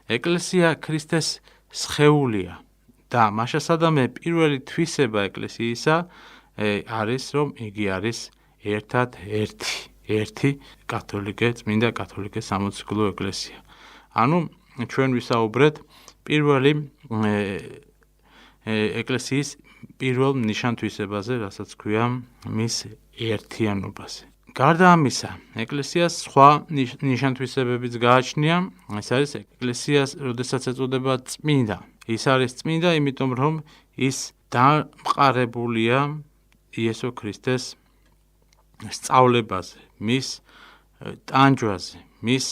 ეკლესია ქრისტეს სხეულია და მაშასადამე პირველი თვისება ეკლესიისა არის, რომ იგი არის ერთად ერთი კათოლიკე, წმინდა კათოლიკე სამოციქულო ეკლესია. ანუ ჩვენ ვისაუბრეთ პირველი ეკლესიის პირველ ნიშან-თვისებაზე, რასაც ქვია მის ერთიანობაზე. გარდა ამისა, ეკლესიას სხვა ნიშან-თვისებებიც გააჩნია. ეს არის ეკლესიას, როდესაც ეწოდება წმინდა. ის არის წმინდა, იმიტომ რომ ის დამყარებულია იესო ქრისტეს სწავლებაზე, მის ტანჯვაზე, მის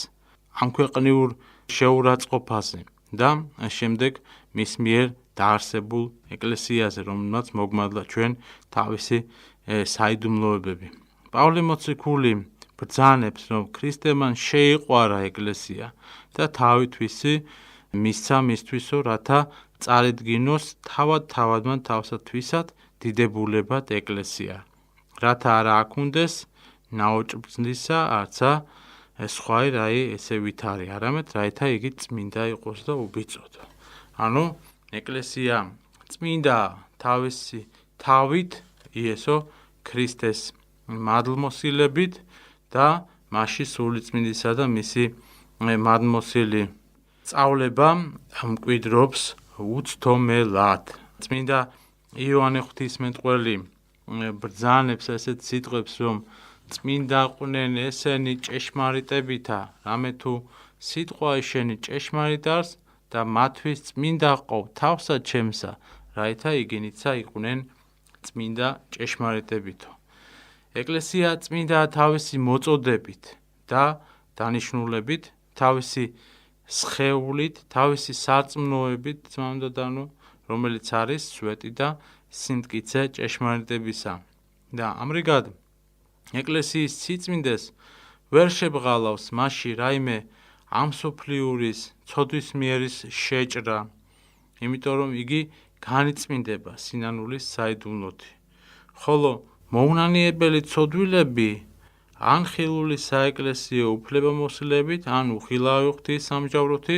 ამქვეყნიურ შეურაცხყოფაზე და შემდეგ მის მიერ დაარსებულ ეკლესიაზე, რომელმაც მოგმადლა ჩვენ თავისი საიდუმლოებები. პავლე მოციქული ბრძანებს, რომ ქრისტემან შეიყვარა ეკლესია და თავითვისი მისცა მისთვისო, რათა წარედგინოს თავადმა თავსათვისად დიდებულებად ეკლესია, რათა არა აქუნდეს ნაოჭბნისა, არცა სხვაი რაი ესე ვითარი, არამედ რაითა იგი წმინდა იყოს და უბიწოდო. ანუ ეკლესია წმინდა თავისი თავით იესო ქრისტეს მადლმოსილებით და მასში სულიწმინდისა და მისი მადლმოსილი სწავლება მკვიდრობს უცდომელად. წმინდა იოანე ღვთისმეტყველი ბრძანებს ესეთ სიტყვებს, რომ წმინდაყვნენ ესენი ჭეშმარიტებითა, რამე თუ სიტყვა შენი ჭეშმარიტ არის და მათთვის წმინდა ყო თავსა ჩემსა, რაითა იგინიცა იყვნენ წმინდა ჭეშმარიტებითო. ეკლესია წმინდა თავისი მოწოდებით და დანიშნულებით, თავისი სხეულით, თავისი სარწმუნოებით, რომელიც არის სვეტი და სიმტკიცე ჭეშმარიტებისა. და ამრიგად ეკლესიის სიწმინდეს ვერ შებღალავს მასში რაიმე ამსოფლიურის ცოდვისმიერის შეჭრა, იმიტომ რომ იგი განიწმინდება სინანულის საიდუმლოთი. ხოლო მოუნანიებელი ცოდვილები ან ხილული საეკლესიო უფლებამოსილებით, ან უხილავი ღვთისამსჯავროთი,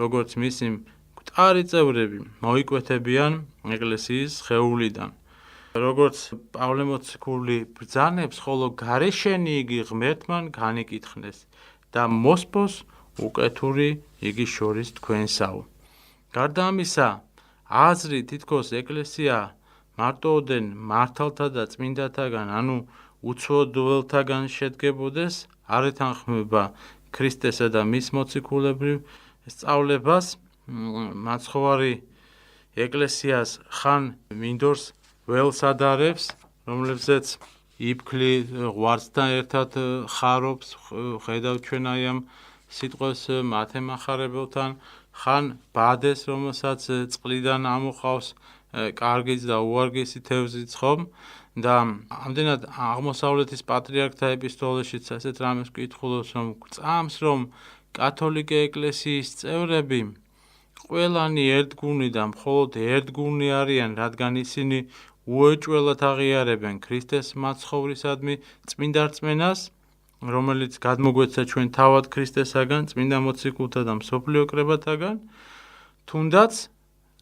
როგორც მისი მკვდარი წევრები, მოიკვეთებიან ეკლესიის სხეულიდან. როგორც პავლე მოციქული ბრძანებს, ხოლო გარეშენი იგი ღმერთმან განიკითხნეს და მოსპოს უკეთური იგი შორის თქვენსაო. გარდა ამისა, აზრი თითქოს ეკლესია მარტოოდენ მართალთა და წმინდათაგან, ანუ უცოდველთაგან შედგებოდეს, არ ეთანხმება ქრისტესა და მის მოციქულებრივ სწავლებას. მაცხოვარი ეკლესიას ხან მინდორს ველს ადარებს, რომლებზეც იფქლი ღვაწთან ერთად ხარობს, ხედავ ჩვენ აი ამ სიტყვებს მათემახარებელთან, ხან ბადეს, რომელსაც წყლიდან ამოყავს კარგიც და უვარგისი თევზიც, ხომ? და ამდენად აღმოსავლეთის პატრიარქთა ეპისტოლეშიც ასეთ რამეს კითხულობს, რომ გწამს, რომ კათოლიკე ეკლესიის წევრები ყველანი ერთგუნი და მხოლოდ ერთგუნი არიან, რადგან ისინი უეჭველად აღიარებენ ქრისტეს მაცხოვრისადმი წმინდა რწმენას, რომელიც გადმოგვეცა ჩვენ თავად ქრისტესაგან, წმინდა მოციქულთა და მსოფლიო კრებათაგან, თუნდაც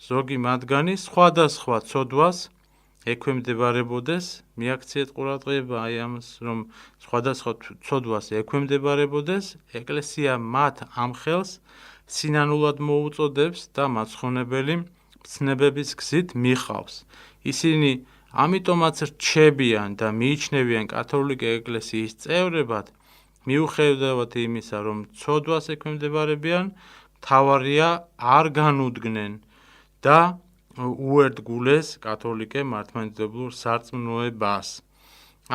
ზოგი მათგანი სხვადასხვა ცოდვას ექვემდებარებოდეს, მიაქციეთ ყურადღება აი ამას, რომ სხვადასხვა ცოდვას ექვემდებარებოდეს, ეკლესია მათ ამ ხელს სინანულად მოუწოდებს და მაცხონებელი ცნებების გზით მიხავს. ისინი ამიტომაც რჩებიან და მიიჩნევიან კათოლიკე ეკლესიის წევრებად, მიუხედავად იმისა, რომ ცოდვას ექვემდებარებიან, მთავარია არ განუდგნენ და უერთგულეს კათოლიკე მართლმადიდებლურ სარწმუნოებას.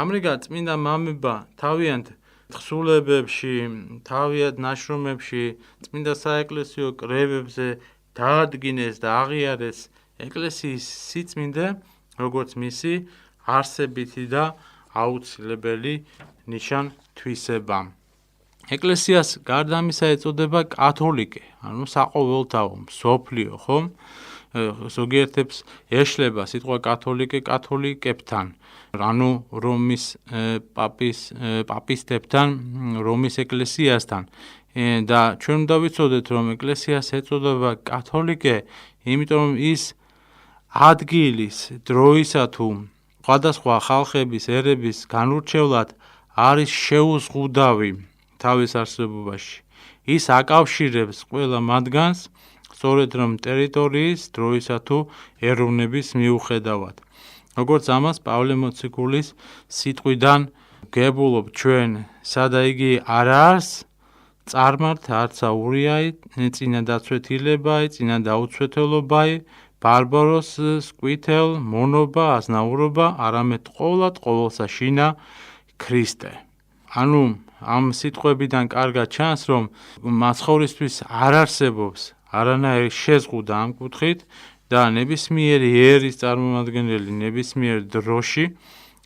ამრიგად წმინდა მამება თავიანთ თხზულებებში, თავიანთ ნაშრომებში, წმინდა საეკლესიო კრებებზე დაადგინეს და აღიარეს ეკლესიის სიწმინდე, როგორც მისი არსებითი და აუცილებელი ნიშან-თვისება. ეკლესიას გარდა ამისა ეწოდება კათოლიკე, ანუ საყოველთაო, მსოფლიო, ხომ? ზოგიერთებს ეშლება სიტყვა კათოლიკე კათოლიკებთან, ანუ რომის პაპისტებთან, რომის ეკლესიასთან. და ჩვენ უნდა ვიცოდეთ, რომ ეკლესიას ეწოდება კათოლიკე, იმიტომ რომ ის ადგილის, დროისა თუ სხვადასხვა ხალხების, ერების განურჩევლად არის შეუზღუდავი თავის არსებობაში. ის აკავშირებს ყველა მათგანს, სწორედ რომ ტერიტორიის, დროისა თუ ეროვნების მიუხედავად. როგორც ამას პავლე მოციქულის სიტყვიდან გებულობ ჩვენ, სადა იგი არ არის წარმართ არცა ურიაი, წინა დაცვეთილებაი, წინა დაუცვეთელობაი, ბარბაროს სკვითელ, მონობა, აზნაურობა, არამედ ყოვლად ყოველსა შინა ქრისტე. ანუ ამ სიტყვებიდან კარგად ჩანს, რომ მაცხოვრისთვის არ არსებობს არანაირი შეზღუდა ამ კუთხით და ნებისმიერი ერის წარმომადგენელი ნებისმიერ დროში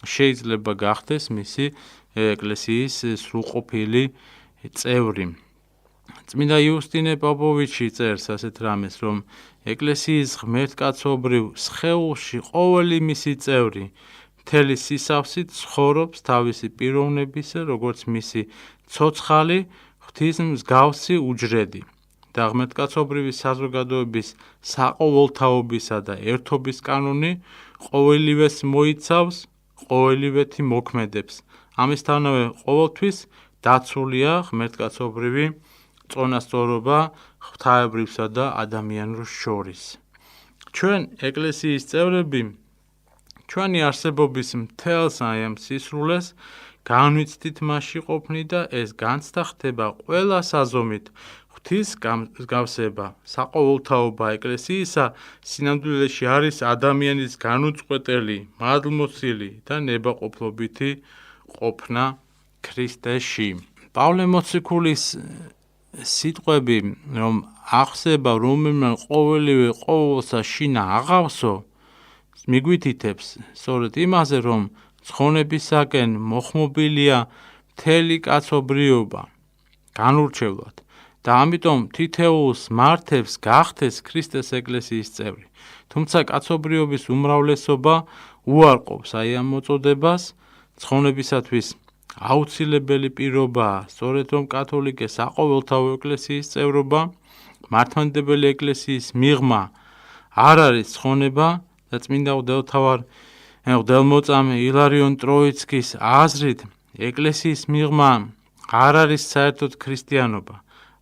შეიძლება გახდეს მისი ეკლესიის სრულყოფილი წევრი. წმინდა იუსტინე პოპოვიჩი წერს ასეთ რამეს, რომ ეკლესიის ღმერთკაცობრივ სხეულში ყოველი მისი წევრი მთელი სისავსით ცხოვრობს თავისი პიროვნებისა, როგორც მისი ცოცხალი ღვთის მსგავსი უჯრედი და ღმერთკაცობრივი საზოგადოების საყოველთაობისა და ერთობის კანონი ყოველივეს მოიცავს, ყოველივეთი მოქმედებს. ამისთანავე ყოველთვის დაცულია ღმერთკაცობრივი წონასწორობა ღვთაებრივსა და ადამიანურ შორის. ჩვენ ეკლესიის წევრები ჩვენი არსებობის მთელს აი ამ სისრულეს განვიცდით მასში ყოფნი და ეს განცდა ხდება ყველა საზომით. ღვთის მსგავსება, საყოველთაობა ეკლესიისა სინამდვილეში არის ადამიანის განუწყვეტელი, მადლმოსილი და ნებაყოფლობითი ყოფნა ქრისტეში. პავლე მოციქულის სიტყვები, რომ ახსება რომელმან ყოველივე ყოველსა შინა აღავსო, მიგვითითებს სწორედ იმაზე, რომ ცხონებისაკენ მოხმობილია მთელი კაცობრიობა განურჩევლად და ამიტომ თითოეულს მართებს გახდეს ქრისტეს ეკლესიის წევრი. თუმცა კაცობრიობის უმრავლესობა უარყოფს აი ამ მოწოდებას, ცხონებისათვის აუცილებელი პირობაა სწორედ რომ კათოლიკე საყოველთაო ეკლესიის წევრობა, მართლმადიდებელი ეკლესიის მიღმა არ არის ცხონება და წმინდა მღვდელმოწამე ილარიონ ტროიცკის აზრით ეკლესიის მიღმა არ არის საერთოდ ქრისტიანობა,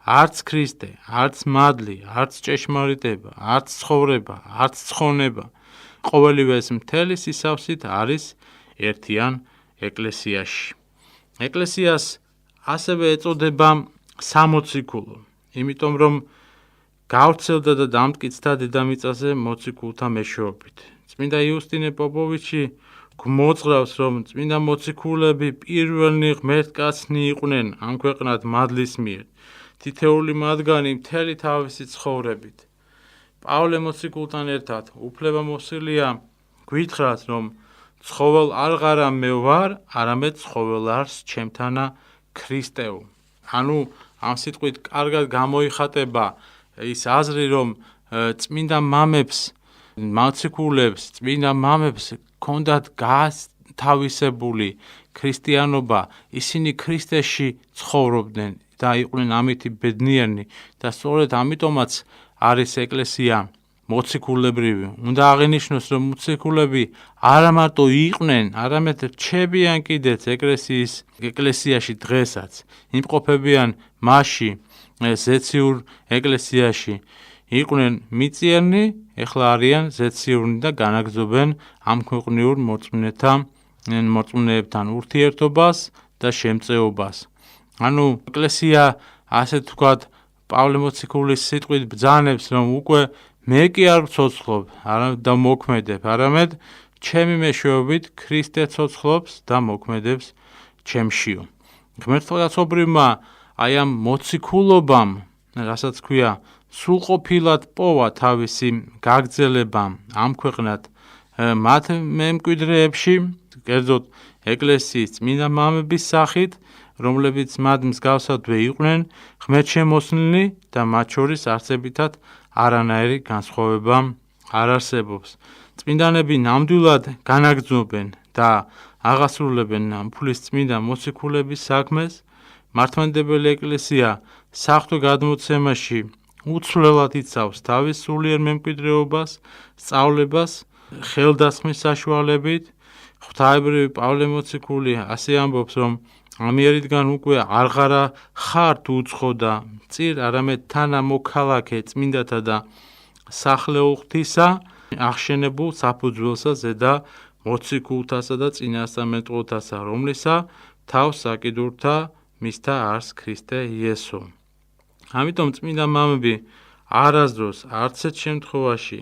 არც ქრისტე, არც მადლი, არც ჭეშმარიტება, არც ცხოვრება, არც ცხონება. ყოველივე ეს მთელი სისავსით არის ერთიან ეკლესიაში. ეკლესიას ასევე ეწოდება სამოციქულო, იმიტომ რომ გავრცელდა და დამტკიცდა დედამიწაზე მოციქულთა მეშვეობით. წმინდა იუსტინე პოპოვიჩი გვმოძღვრავს, რომ წმინდა მოციქულები პირველნი ღმერთკაცნი იყვნენ ამ ქვეყნად მადლის მიერ, თითეული მათგანი მთელი თავისი ცხოვრებით. პავლე მოციქულთან ერთად უფლებამოსილია გვითხრათ, რომ ცხოველ არღარა მე ვარ, არამედ ცხოველ არს ჩემთანა ქრისტეო. ანუ ამ სიტყვით კარგად გამოიხატება ის აზრი, რომ წმინდა მამებს, მოციქულებს, წმინდა მამებს ჰქონდათ გათავისებული ქრისტიანობა, ისინი ქრისტეში ცხოვრობდნენ და იყვნენ ამითი ბედნიერნი და სწორედ ამიტომაც არის ეკლესია მოციქულებრივი. უნდა აღინიშნოს, რომ მოციქულები არა მარტო იყვნენ, არამედ რჩებიან კიდეც ეკლესიაში დღესაც, იმყოფებიან მასში, ზეციურ ეკლესიაში, იყვნენ მიწიერნი, ეხლა არიან ზეციურნი და განაგრძობენ ამ ქვეყნიურ მორწმუნეებთან ურთიერთობას და შემწეობას. ანუ ეკლესია ასე თქვათ პავლე მოციქულის სიტყვით ბრძანებს, რომ უკვე მე კი არ ვცოცხლობ და მოქმედებ, არამედ ჩემი მეშვეობით ქრისტე ცოცხლობს და მოქმედებს ჩემშიო. ღმერთკაცობრივმა აი ამ მოციქულობამ, რასაც ქვია, სრულყოფილად პოვა თავისი გაგრძელება ამ ქვეყნად მათ მემკვიდრეებში, კერძოდ ეკლესიის წმინდა მამების სახით, რომლებიც მათ მსგავსადვე იყვნენ ღმერთშემოსნილი და მათ შორის არცებითად არანაირი განსხვავება არ არსებობს. წმინდანები ნამდვილად განაგრძობენ და აღასრულებენ ფულის წმინდა მოციქულების საქმეს. მართლმადიდებელი ეკლესია საღვთო გადმოცემაში უცვლელად იცავს თავის სულიერ მემკვიდრეობას, სწავლებას, ხელდასხმის საშუალებით. ღვთაებრივი პავლე მოციქული ასე ამბობს, რომ ამიერიდან უკვე აღარა ხართ უცხო და მწირ, არამედ თანა მოქალაქე წმინდათა და სახლეულ ღვთისა, აღშენებულ საფუძველსა ზედა მოციქულთასა და წინასწარმეტყველთასა, რომლისა თავს საკიდურთა მისთა არს ქრისტე იესო. ამიტომ წმინდა მამები არასდროს არც ერთ შემთხვევაში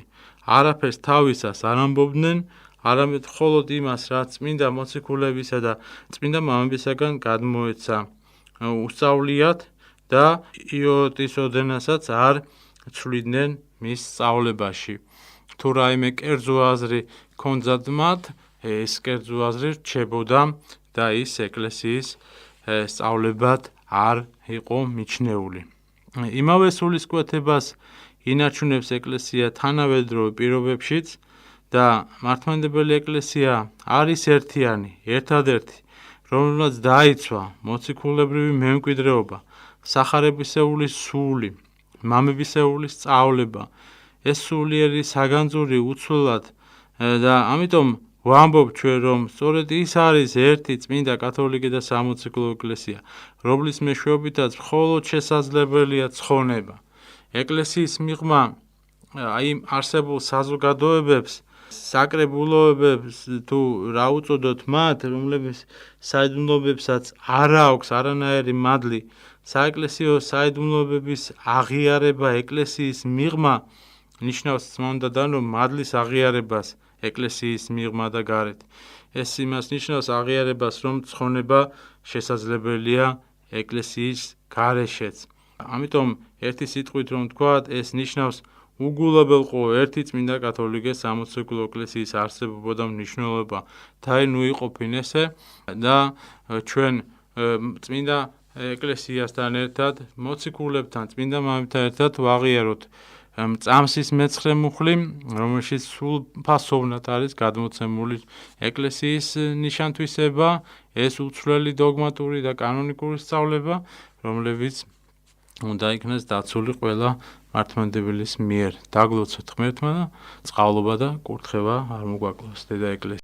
არაფერს თავისას არ ამბობდნენ, არამედ მხოლოდ იმას, რაც წმინდა მოციქულებისა და წმინდა მამებისაგან გადმოეცა უსწავლიათ და იოტის ოდენასაც არ ცვლიდნენ მის სწავლებაში. თუ რაიმე კერძო აზრი ქონძათ მათ, ეს კერძო აზრი რჩებოდა და ის ეკლესიის სწავლებად არ იყო მიჩნეული. იმავე სულისკვეთებას ინარჩუნებს ეკლესია თანავედროვე პირობებშიც და მართლმადიდებელი ეკლესია არის ერთიანი, ერთადერთი, რომელმაც დაიცვა მოციქულებრივი მემკვიდრეობა, სახარებისეული სული, მამებისეული სწავლება, ეს სულიერი საგანძური უცვლელად და ამიტომ ვამბობ ჩვენ, რომ სწორედ ის არის ერთი წმინდა კათოლიკე და სამოციქულო ეკლესია, რომლის მეშვეობითაც მხოლოდ შესაძლებელია ცხონება. ეკლესიის მიღმა იმ არსებულ საზოგადოებებს, საკრებულოებებს თუ რა უწოდოთ მათ, რომლებიც საიდუმლოებებსაც არ აქვს არანაირი მადლი, საეკლესიო საიდუმლოებების აღიარება ეკლესიის მიღმა ნიშნავს წმანდადან, რომ მადლის აღიარებას ეკლესიის მიღმა და გარეთ. ეს იმას ნიშნავს აღიარებას, რომ ცხონება შესაძლებელია ეკლესიის გარეშეც. ამიტომ ერთი სიტყვით რომ ვთქვათ, ეს ნიშნავს უგულებელყო ერთი წმინდა კათოლიკე სამოციქულო ეკლესიის არსებობა და მნიშვნელობა. ნუ იყოფინ ესე და ჩვენ წმინდა ეკლესიასთან ერთად, მოციქულებთან, წმინდა მამებთან ერთად ვაღიაროთ წამსის მეცხრე მუხლი, რომელშიც სულ ფასოვნად არის გადმოცემული ეკლესიის ნიშანთვისება, ეს უცვლელი დოგმატური და კანონიკური სწავლება, რომლებიც უნდა იქნეს დაცული ყველა მართლმადიდებლის მიერ. დაგლოცოთ ღმერთმა და წყალობა და კურთხევა არ მოგვაკლოს დედა ეკლესია.